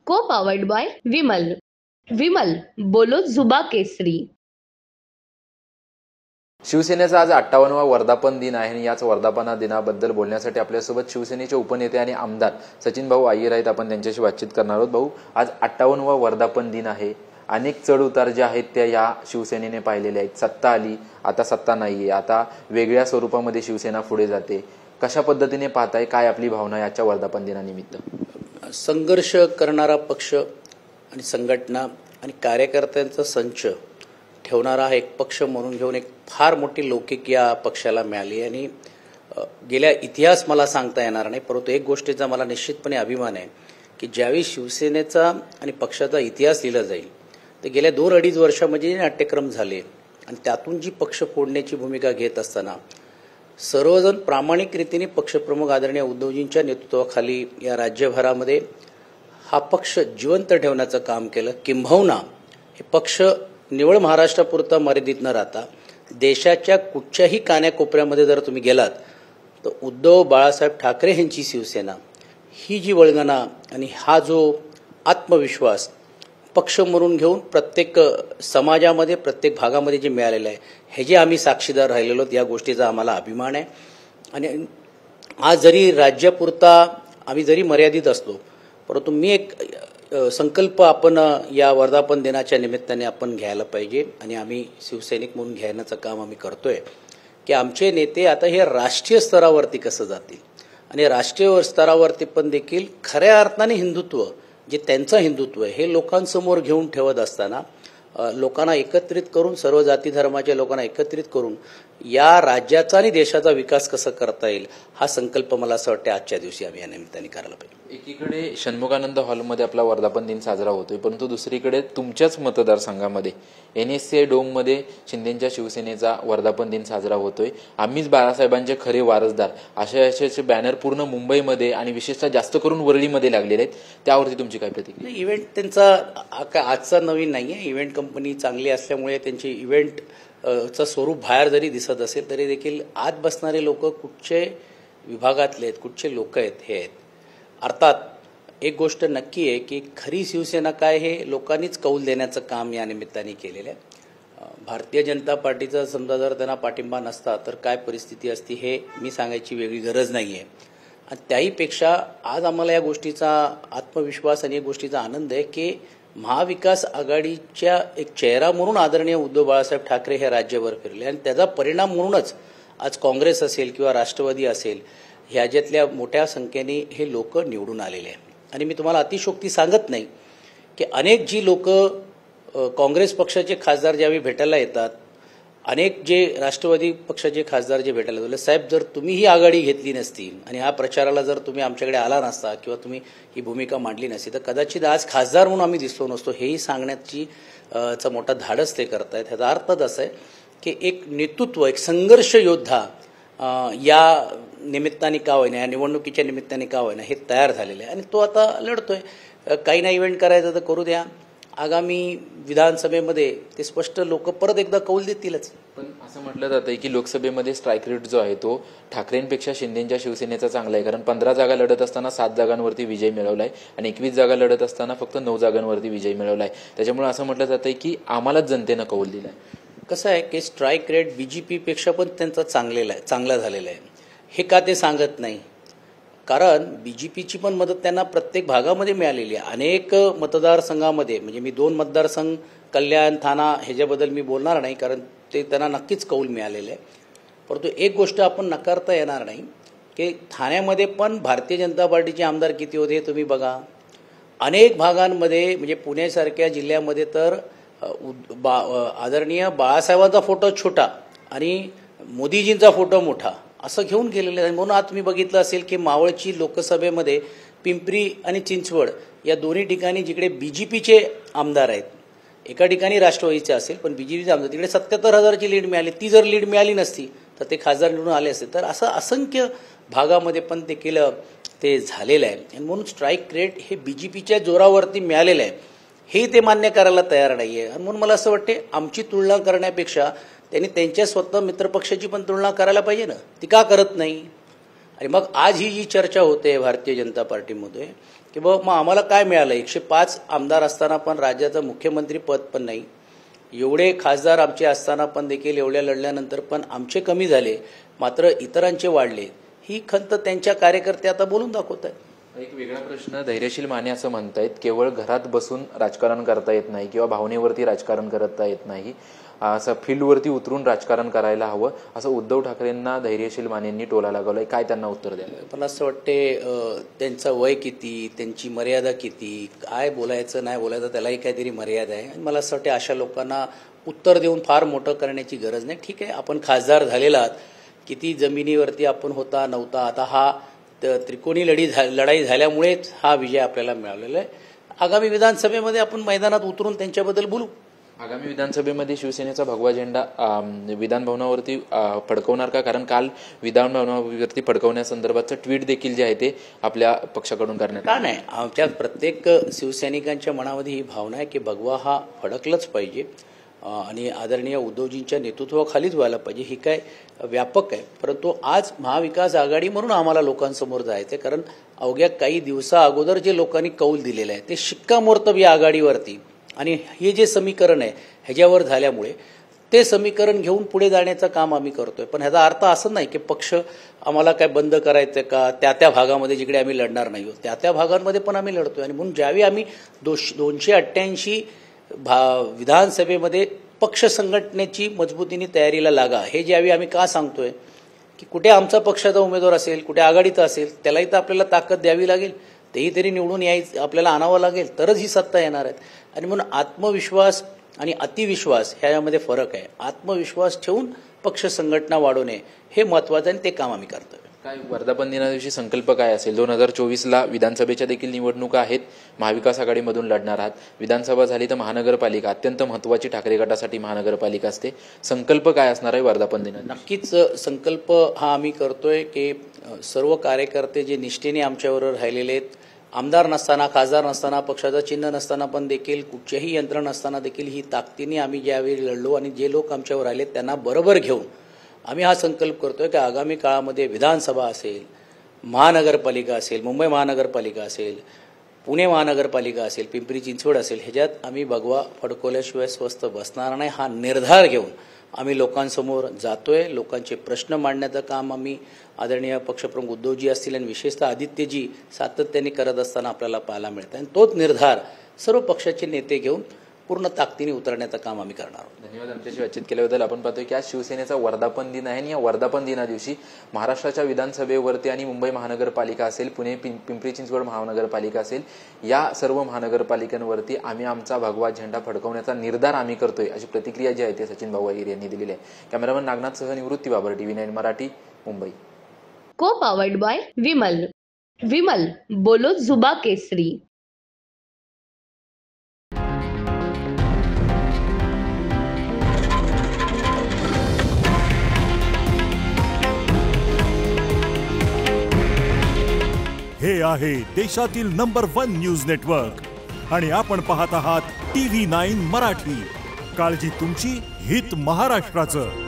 को powered by Vimal. Vimal बोलो जुबा केसरी. शिवसेनेचा आज 58वा वर्धापन दिन आहे आणि याच वर्धापन दिनाबद्दल बोलण्यासाठी आपल्यासोबत शिवसेनेचे उपनेते आणि आमदार सचिन भाऊ अय्यर आहेत. आपण त्यांच्याशी बातचीत करणार आहोत. भाऊ, आज 58वा वर्धापन दिन आहे. अनेक चढ उतार जे आहेत त्या या शिवसेनेने पाहिलेले आहेत. सत्ता आली, आता सत्ता नाहीये, आता वेगळ्या स्वरूपामध्ये शिवसेना पुढे जाते. कशा पद्धतीने पाहताय, काय आपली भावना याच्या वर्धापन दिनानिमित्त? संघर्ष करणारा पक्ष आणि संघटना आणि कार्यकर्त्यांचा संच ठेवणारा एक पक्ष म्हणून घेऊन एक फार मोठी लौकिक या पक्षाला मिळाली. आणि गेल्या इतिहास मला सांगता येणार नाही, परंतु एक गोष्टीचा मला निश्चितपणे अभिमान आहे की ज्यावेळी शिवसेनेचा आणि पक्षाचा इतिहास लिहिला जाईल ते गेल्या 2-2.5 वर्षामध्ये नाट्यक्रम झाले. आणि त्यातून जी पक्ष फोडण्याची भूमिका घेत असताना सर्वजण प्रामाणिक रीतीने पक्षप्रमुख आदरणीय उद्धवजींच्या नेतृत्वाखाली या राज्यभरामध्ये हा पक्ष जिवंत ठेवण्याचं काम केलं. किंबहुना हे पक्ष निवळ महाराष्ट्रापुरता मर्यादित न राहता देशाच्या कुठच्याही कान्याकोपऱ्यामध्ये जर तुम्ही गेलात तर उद्धव बाळासाहेब ठाकरे यांची शिवसेना ही जी वळगणा आणि हा जो आत्मविश्वास पक्ष म्हणून घेऊन प्रत्येक समाजामध्ये प्रत्येक भागामध्ये जे मिळालेलं आहे हे जे आम्ही साक्षीदार राहिलेलो या गोष्टीचा आम्हाला अभिमान आहे. आणि आज जरी राज्यापुरता आम्ही जरी मर्यादित असलो परंतु मी एक संकल्प आपण या वर्धापन दिनाच्या निमित्ताने आपण घ्यायला पाहिजे आणि आम्ही शिवसैनिक म्हणून घेण्याचं काम आम्ही करतोय की आमचे नेते आता हे राष्ट्रीय स्तरावरती कसं जातील आणि राष्ट्रीय स्तरावरती पण देखील खऱ्या अर्थाने हिंदुत्व जे त्यांचं हिंदुत्व आहे हे लोकांसमोर घेऊन ठेवत असताना लोकांना एकत्रित करून सर्व जाती धर्माच्या लोकांना एकत्रित करून या राज्याचा आणि देशाचा विकास कसा करता येईल हा संकल्प मला असं वाटतं आजच्या दिवशी आम्ही या निमित्ताने करायला पाहिजे. एकीकडे षण्मुगानंद हॉलमध्ये आपला वर्धापन दिन साजरा होतोय, परंतु दुसरीकडे तुमच्याच मतदारसंघामध्ये NSCI डोममध्ये शिंदेच्या शिवसेनेचा वर्धापन दिन साजरा होतोय. आम्हीच बाळासाहेबांचे खरे वारसदार असे बॅनर पूर्ण मुंबईमध्ये आणि विशेषतः जास्त करून वरळीमध्ये लागलेले आहेत. त्यावरती तुमची काय प्रतिक्रिया? इव्हेंट त्यांचा आजचा नवीन नाहीये. इव्हेंट कंपनी चांगली असल्यामुळे त्यांची इव्हेंट चं स्वरूप बाहेर जरी दिसत असेल तरी देखील आत बसणारे लोक कुठचे विभागातले आहेत, कुठचे लोक आहेत हे आहेत. अर्थात एक गोष्ट नक्की आहे की खरी शिवसेना काय हे लोकांनीच कौल देण्याचं काम या निमित्ताने केलेलं आहे. भारतीय जनता पार्टीचा समजा जर त्यांना पाठिंबा नसता तर काय परिस्थिती असती हे मी सांगायची वेगळी गरज नाही आहे. आणि त्याहीपेक्षा आज आम्हाला या गोष्टीचा आत्मविश्वास आणि या गोष्टीचा आनंद आहे की महाविकास आघाडीच्या एक चेहरा म्हणून आदरणीय उद्धव बाळासाहेब ठाकरे हे राज्यभर फिरले आणि त्याचा परिणाम म्हणूनच आज काँग्रेस असेल किंवा राष्ट्रवादी असेल ह्याच्यातल्या मोठ्या संख्येने हे लोक निवडून आलेले आहेत. आणि मी तुम्हाला अतिशोक्ती सांगत नाही की अनेक जी लोक काँग्रेस पक्षाचे खासदार ज्यावेळी भेटायला येतात, अनेक जे राष्ट्रवादी पक्षाचे खासदार जे भेटायला येतात, साहेब जर तुम्ही ही आघाडी घेतली नसती आणि ह्या प्रचाराला जर तुम्ही आमच्याकडे आला नसता किंवा तुम्ही ही भूमिका मांडली नसती तर कदाचित आज खासदार म्हणून आम्ही दिसलो नसतो. हेही सांगण्याची चा मोठा धाडस ते करतायत. ह्याचा अर्थच असा आहे की एक नेतृत्व, एक संघर्ष योद्धा या निमित्ताने का होईना, या निवडणुकीच्या निमित्ताने का होईना हे तयार झालेले आहे आणि तो आता लढतोय. काही ना इव्हेंट करायचं तर करू द्या. आगामी विधानसभेमध्ये ते स्पष्ट लोक परत एकदा कौल देतीलच. पण असं म्हटलं जातंय की लोकसभेमध्ये स्ट्राईक रेट जो आहे तो ठाकरेंपेक्षा शिंदेच्या शिवसेनेचा चांगला आहे, कारण 15 जागा लढत असताना 7 जागांवरती विजय मिळवलाय आणि 21 जागा लढत असताना फक्त 9 जागांवरती विजय मिळवलाय. त्याच्यामुळे असं म्हटलं जातंय की आम्हालाच जनतेनं कौल दिलाय. कसं आहे की स्ट्राईक रेट BJP पेक्षा पण त्यांचा चांगला झालेला आहे. हे का ते सांगत नाही? कारण BJPची पण मदत त्यांना प्रत्येक भागामध्ये मिळालेली आहे. अनेक मतदारसंघामध्ये, म्हणजे मी 2 मतदारसंघ कल्याण ठाणा ह्याच्याबद्दल मी बोलणार नाही कारण ते त्यांना नक्कीच कौल मिळालेले आहे. परंतु एक गोष्ट आपण नकारता येणार नाही की ठाण्यामध्ये पण भारतीय जनता पार्टीचे आमदार किती होते तुम्ही बघा. अनेक भागांमध्ये म्हणजे पुण्यासारख्या जिल्ह्यामध्ये तर आदरणीय बाळासाहेबांचा फोटो छोटा आणि मोदीजींचा फोटो मोठा असं घेऊन गेलेलं आहे. म्हणून आज तुम्ही बघितलं असेल की मावळची लोकसभेमध्ये पिंपरी आणि चिंचवड या दोन्ही ठिकाणी जिकडे BJPचे आमदार आहेत, एका ठिकाणी राष्ट्रवादीचे असेल पण BJPचे आमदार, तिकडे 77,000ची लीड मिळाली. ती जर लीड मिळाली नसती तर ते खासदार निवडून आले असते. तर असं असंख्य भागामध्ये पण ते केलं ते झालेलं आहे. आणि म्हणून स्ट्राईक रेट हे BJPच्या जोरावरती मिळालेलं आहे हे ते मान्य करायला तयार नाही आहे. आणि म्हणून मला असं वाटते आमची तुलना करण्यापेक्षा त्यांनी त्यांच्या स्वतः मित्रपक्षाची पण तुलना करायला पाहिजे ना. ती का करत नाही? आणि मग आज ही जी चर्चा होते भारतीय जनता पार्टीमध्ये की बाबा मग आम्हाला काय मिळालं, 105 आमदार असताना पण राज्याचं मुख्यमंत्री पद पण नाही, एवढे खासदार आमचे असताना पण देखील एवढ्या लढल्यानंतर पण आमचे कमी झाले, मात्र इतरांचे वाढले. ही खंत त्यांच्या कार्यकर्ते आता बोलून दाखवत आहेत. एक वेगळा प्रश्न धैर्यशील माने असं म्हणतायत, केवळ घरात बसून राजकारण करता येत नाही किंवा भावनेवरती राजकारण करता येत नाही, असं फील्डवरती उतरून राजकारण करायला हवं, असं उद्धव ठाकरेंना धैर्यशील मानेंनी टोला लागवलाय. काय त्यांना उत्तर द्यायला? मला असं वाटते त्यांचं वय किती, त्यांची मर्यादा किती, काय बोलायचं नाही बोलायचं त्यालाही काहीतरी मर्यादा आहे. आणि मला असं वाटते अशा लोकांना उत्तर देऊन फार मोठं करण्याची गरज नाही. ठीक आहे, आपण खासदार झालेला आहात, किती जमिनीवरती आपण होता नव्हता, आता हा त्रिकोणी लढाई झाल्यामुळेच हा विजय आपल्याला मिळालेला आहे. आगामी विधानसभेमध्ये आपण मैदानात उतरून त्यांच्याबद्दल बोलू. आगामी विधानसभेमध्ये शिवसेनेचा भगवा झेंडा विधानभवनावरती फडकवणार का? कारण काल विधानभवनावरती फडकवण्यासंदर्भातचं ट्विट देखील जे आहे ते आपल्या पक्षाकडून करण्यात का नाही. आमच्या प्रत्येक शिवसैनिकांच्या मनामध्ये ही भावना आहे की भगवा हा फडकलाच पाहिजे आणि आदरणीय उद्धवजींच्या नेतृत्वाखालीच व्हायला पाहिजे. ही काय व्यापक आहे, परंतु आज महाविकास आघाडी म्हणून आम्हाला लोकांसमोर जायचं आहे. कारण अवघ्या काही दिवसा अगोदर जे लोकांनी कौल दिलेलं आहे ते शिक्कामोर्तब या आघाडीवरती आणि हे जे समीकरण आहे ह्याच्यावर झाल्यामुळे ते समीकरण घेऊन पुढे जाण्याचं काम आम्ही करतोय. पण ह्याचा अर्थ असं नाही की पक्ष आम्हाला काय बंद करायचं का, त्या भागामध्ये जिकडे आम्ही लढणार नाही त्या भागांमध्ये पण आम्ही लढतोय. आणि म्हणून ज्यावेळी आम्ही 288 विधानसभेमध्ये पक्ष संघटनेची मजबूतीने तयारीला लागा, हे ज्यावेळी आम्ही का सांगतोय की कुठे आमचा पक्षाचा उमेदवार असेल, कुठे आघाडीचा असेल, त्यालाही तर आपल्याला ताकद द्यावी लागेल, तेही तरी निवडून यायचं आपल्याला आणावं लागेल, तरच ही सत्ता येणार आहेत. आणि म्हणून आत्मविश्वास आणि अतिविश्वास ह्यामध्ये फरक आहे. आत्मविश्वास ठेवून पक्ष संघटना वाढवणे हे महत्वाचं आहे, ते काम आम्ही करतोय. काय वर्धापन दिना दिवशी संकल्प काय असेल? 2024ला विधानसभेच्या देखील निवडणुका आहेत, महाविकास आघाडीमधून लढणार आहात. विधानसभा झाली तर महानगरपालिका अत्यंत महत्वाची ठाकरे गटासाठी महानगरपालिका असते. संकल्प काय असणार आहे वर्धापन दिना? नक्कीच संकल्प हा आम्ही करतोय की सर्व कार्यकर्ते जे निष्ठेने आमच्याबरोबर राहिलेले आहेत, आमदार नसताना, खासदार नसताना, पक्षाचं चिन्ह नसताना पण देखील, कुठच्याही यंत्रणा नसताना देखील ही ताकदीने आम्ही ज्यावेळी लढलो आणि जे लोक आमच्यावर राहिले त्यांना बरोबर घेऊन आम्ही हा संकल्प करतोय की आगामी काळामध्ये विधानसभा असेल, महानगरपालिका असेल, मुंबई महानगरपालिका असेल, पुणे महानगरपालिका असेल, पिंपरी चिंचवड असेल, ह्याच्यात आम्ही भगवा फडकवल्याशिवाय स्वस्थ बसणार नाही. हा निर्धार घेऊन आम्ही लोकांसमोर जातोय. लोकांचे प्रश्न मांडण्याचं काम आम्ही आदरणीय पक्षप्रमुख उद्धवजी असतील आणि विशेषतः आदित्यजी सातत्याने करत असताना आपल्याला पाहायला मिळतं. आणि तोच निर्धार सर्व पक्षाचे नेते घेऊन पूर्ण ताकदीने उतरण्याचं काम आम्ही करणार आहोत. धन्यवाद आमच्याशी बातचीत केल्याबद्दल. आपण पाहतोय की आज शिवसेनेचा वर्धापन दिन आहे आणि या वर्धापन दिना दिवशी महाराष्ट्राच्या विधानसभेवरती आणि मुंबई महानगरपालिका असेल, पुणे पिंपरी चिंचवड महानगरपालिका असेल, या सर्व महानगरपालिकांवरती आम्ही आमचा भगवा झेंडा फडकवण्याचा निर्धार आम्ही करतोय, अशी प्रतिक्रिया जी आहे ते सचिन भाऊ अय्यर यांनी दिलेली आहे. कॅमेरामन नागनाथसह निवृत्ती बाबर, TV9 मराठी, मुंबई. को पावर्ड बाय विमल. विमल बोलो जुबा केसरी. हे आहे देशातील नंबर 1 न्यूज नेटवर्क आणि आपण पाहत आहात TV9 मराठी. काळजी तुमची, हित महाराष्ट्राचं.